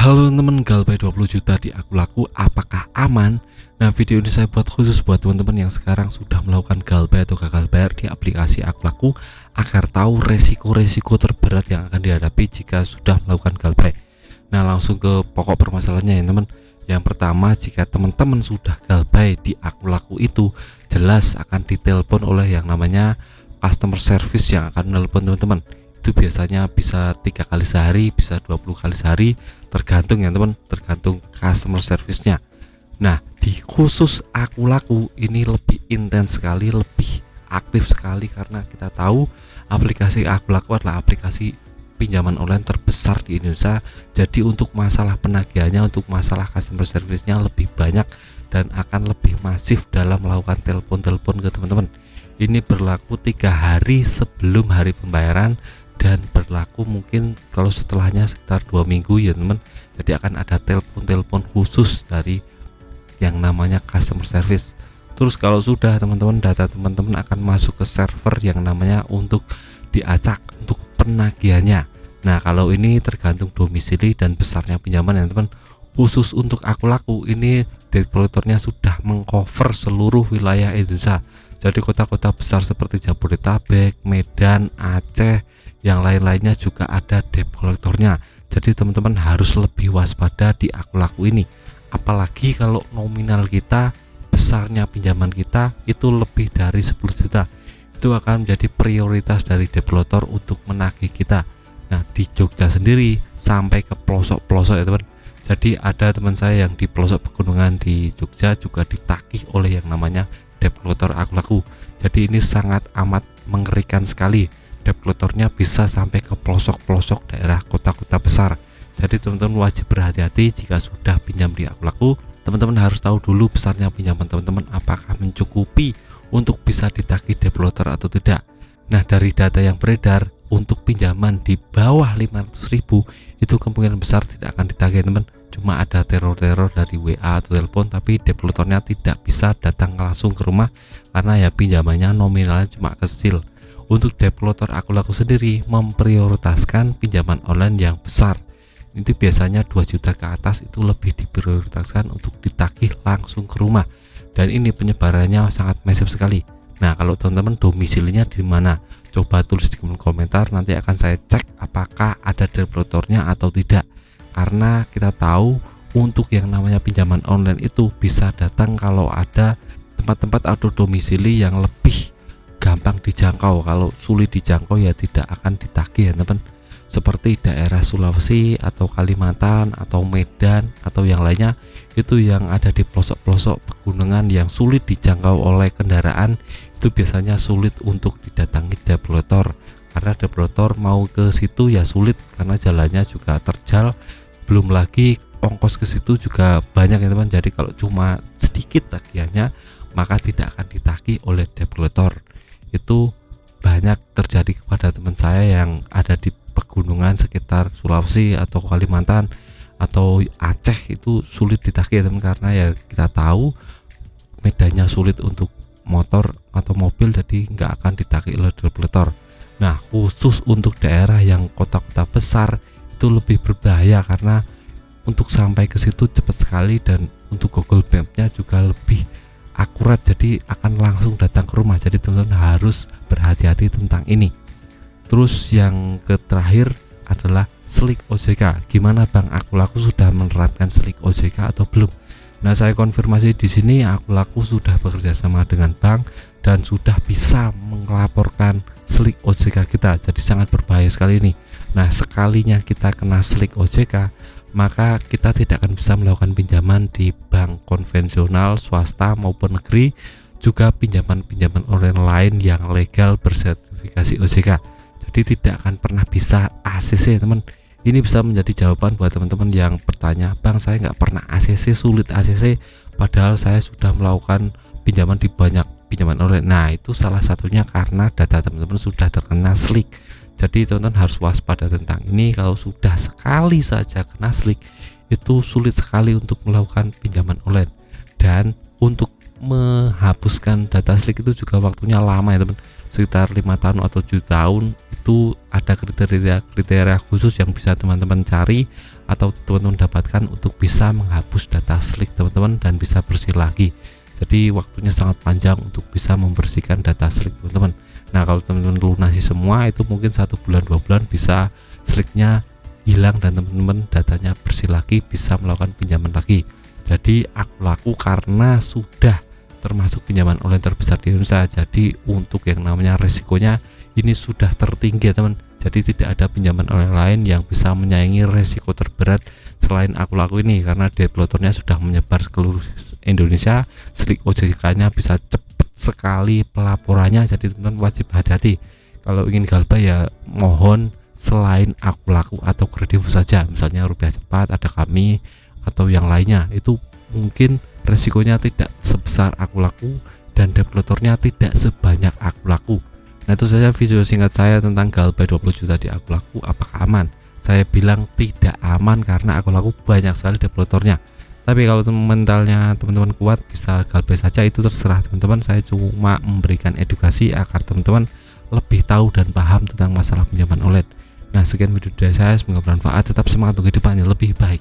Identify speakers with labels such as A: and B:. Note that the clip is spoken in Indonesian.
A: Halo teman, galbay 20 juta di akun laku, apakah aman? Nah, video ini saya buat khusus buat teman-teman yang sekarang sudah melakukan galbay atau gagal bayar di aplikasi akun laku, agar tahu resiko-resiko terberat yang akan dihadapi jika sudah melakukan galbay. Nah, langsung ke pokok permasalahannya ya teman. Yang pertama, jika teman-teman sudah galbay di akun laku itu, jelas akan ditelepon oleh yang namanya customer service yang akan menelpon teman-teman. Itu biasanya bisa 3 kali sehari, bisa 20 kali sehari, tergantung ya teman, tergantung customer service-nya. Nah, di khusus akun laku ini lebih intens sekali, lebih aktif sekali, karena kita tahu aplikasi akun laku adalah aplikasi pinjaman online terbesar di Indonesia. Jadi untuk masalah penagihannya, untuk masalah customer service-nya lebih banyak dan akan lebih masif dalam melakukan telepon-telepon ke teman-teman. Ini berlaku 3 hari sebelum hari pembayaran dan berlaku mungkin kalau setelahnya sekitar 2 minggu ya teman. Jadi akan ada telepon-telepon khusus dari yang namanya customer service. Terus kalau sudah teman-teman, data teman-teman akan masuk ke server yang namanya untuk diacak untuk penagihannya. Nah, kalau ini tergantung domisili dan besarnya pinjaman ya teman. Khusus untuk akun laku ini debt collector-nya sudah mengcover seluruh wilayah Indonesia. Jadi kota-kota besar seperti Jabodetabek, Medan, Aceh, yang lain-lainnya juga ada debt collector-nya. Jadi teman-teman harus lebih waspada di akun laku ini. Apalagi kalau nominal kita, besarnya pinjaman kita itu lebih dari 10 juta. Itu akan menjadi prioritas dari debt collector untuk menagih kita. Nah, di Jogja sendiri sampai ke pelosok-pelosok ya teman. Jadi ada teman saya yang di pelosok pegunungan di Jogja juga ditagih oleh yang namanya debt collector akun laku. Jadi ini sangat amat mengerikan sekali. Debt collector-nya bisa sampai ke pelosok-pelosok daerah kota-kota besar. Jadi teman-teman wajib berhati-hati jika sudah pinjam di akun laku. Teman-teman harus tahu dulu besarnya pinjaman teman-teman apakah mencukupi untuk bisa ditagih debt collector atau tidak. Nah, dari data yang beredar untuk pinjaman di bawah 500.000 itu kemungkinan besar tidak akan ditagih teman. Cuma ada teror-teror dari WA atau telepon, tapi debt collector-nya tidak bisa datang langsung ke rumah karena ya pinjamannya nominalnya cuma kecil. Untuk debt collector akun laku sendiri memprioritaskan pinjaman online yang besar. Itu biasanya 2 juta ke atas itu lebih diprioritaskan untuk ditagih langsung ke rumah. Dan ini penyebarannya sangat masif sekali. Nah, kalau teman-teman domisilinya di mana? Coba tulis di kolom komentar, nanti akan saya cek apakah ada debt collector-nya atau tidak. Karena kita tahu untuk yang namanya pinjaman online itu bisa datang kalau ada tempat-tempat atau domisili yang lebih gampang dijangkau. Kalau sulit dijangkau ya tidak akan ditagih ya teman. Seperti daerah Sulawesi atau Kalimantan atau Medan atau yang lainnya, itu yang ada di pelosok-pelosok pegunungan yang sulit dijangkau oleh kendaraan, itu biasanya sulit untuk didatangi debt collector. Karena debt collector mau ke situ ya sulit karena jalannya juga terjal. Belum lagi ongkos ke situ juga banyak ya teman. Jadi kalau cuma sedikit tagihannya maka tidak akan ditagih oleh debt collector. Itu banyak terjadi kepada teman saya yang ada di pegunungan sekitar Sulawesi atau Kalimantan atau Aceh, itu sulit ditagih teman, karena ya kita tahu medannya sulit untuk motor atau mobil, jadi nggak akan ditagih oleh debt collector. Nah, khusus untuk daerah yang kota-kota besar itu lebih berbahaya karena untuk sampai ke situ cepat sekali dan untuk Google Map-nya juga lebih akurat, jadi akan langsung datang ke rumah. Jadi teman-teman harus berhati-hati tentang ini. Terus yang terakhir adalah Slick OJK. Gimana Bang, akun laku sudah menerapkan Slick OJK atau belum? Nah, saya konfirmasi di sini akun laku sudah bekerja sama dengan bank dan sudah bisa melaporkan Slick OJK kita. Jadi sangat berbahaya sekali ini. Nah, sekalinya kita kena Slick OJK, maka kita tidak akan bisa melakukan pinjaman di bank konvensional, swasta maupun negeri, juga pinjaman-pinjaman online lain yang legal bersertifikasi OJK. Jadi tidak akan pernah bisa ACC teman. Ini bisa menjadi jawaban buat teman-teman yang bertanya, Bang, saya nggak pernah ACC, sulit ACC, padahal saya sudah melakukan pinjaman di banyak pinjaman online. Nah, itu salah satunya karena data teman-teman sudah terkena Slick. Jadi teman-teman harus waspada tentang ini. Kalau sudah sekali saja kena Slick, itu sulit sekali untuk melakukan pinjaman online. Dan untuk menghapuskan data Slick itu juga waktunya lama ya teman. sekitar 5 tahun atau 7 tahun, itu ada kriteria khusus yang bisa teman-teman cari atau teman-teman dapatkan untuk bisa menghapus data slick teman-teman dan bisa bersih lagi. Jadi waktunya sangat panjang untuk bisa membersihkan data slick teman-teman. Nah kalau teman-teman lunasi semua itu mungkin 1 bulan 2 bulan bisa slicknya hilang dan teman-teman datanya bersih lagi, bisa melakukan pinjaman lagi. Jadi aku laku karena sudah termasuk pinjaman online terbesar di Indonesia, jadi untuk yang namanya resikonya ini sudah tertinggi ya teman. Jadi tidak ada pinjaman online lain yang bisa menyaingi resiko terberat selain aku laku ini, karena developernya sudah menyebar ke seluruh Indonesia. Slick OJK-nya bisa cepat sekali pelaporannya, jadi teman-teman wajib hati-hati. Kalau ingin Galbay ya mohon selain aku laku atau Kredivo saja, misalnya Rupiah Cepat, ada kami atau yang lainnya, itu mungkin resikonya tidak sebesar aku laku dan developernya tidak sebanyak aku laku. Nah itu saja video singkat saya tentang Galbay 20 juta di aku laku apakah aman. Saya bilang tidak aman karena aku laku banyak sekali developernya. Tapi kalau mentalnya teman-teman kuat bisa Galbay saja, itu terserah teman-teman. Saya cuma memberikan edukasi agar teman-teman lebih tahu dan paham tentang masalah pinjaman online. Nah sekian video dari saya, semoga bermanfaat. Tetap semangat untuk kehidupannya lebih baik.